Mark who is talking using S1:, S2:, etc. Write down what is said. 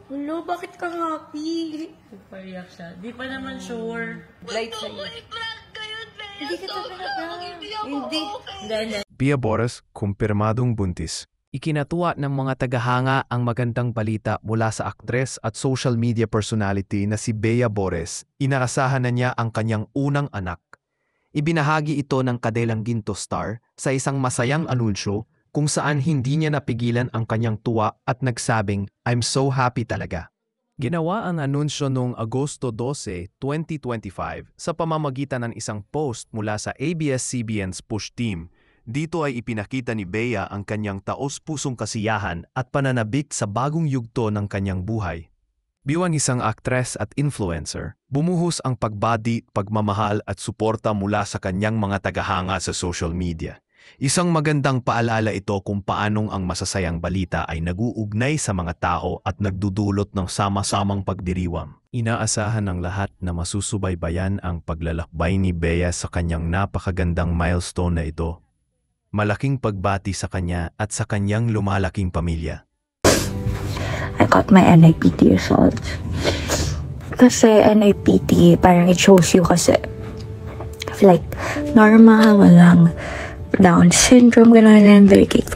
S1: Hello, bakit ka happy?
S2: Nagpaiyak siya. Di pa naman sure.
S1: Light sa'yo. Hindi kita pinaprank. Hindi.
S3: Bea Boras, kumpirmadong buntis. Ikinatuwa ng mga tagahanga ang magandang balita mula sa aktres at social media personality na si Bea Boras. Inaasahan na niya ang kanyang unang anak. Ibinahagi ito ng kadelang Ginto Star sa isang masayang anunsyo kung saan hindi niya napigilan ang kanyang tuwa at nagsabing, "I'm so happy talaga." Ginawa ang anunsyo noong Agosto 12, 2025 sa pamamagitan ng isang post mula sa ABS-CBN's Push Team. Dito ay ipinakita ni Bea ang kanyang taos-pusong kasiyahan at pananabik sa bagong yugto ng kanyang buhay. Bilang isang aktres at influencer, bumuhos ang pagbati, pagmamahal at suporta mula sa kanyang mga tagahanga sa social media. Isang magandang paalala ito kung paanong ang masasayang balita ay nag-uugnay sa mga tao at nagdudulot ng sama-samang pagdiriwang. Inaasahan ng lahat na masusubaybayan ang paglalakbay ni Bea sa kanyang napakagandang milestone na ito. Malaking pagbati sa kanya at sa kanyang lumalaking pamilya.
S4: I got my NIPT results. Kasi NIPT, parang it shows you kasi like normal, walang Down syndrome, gano'n, delicate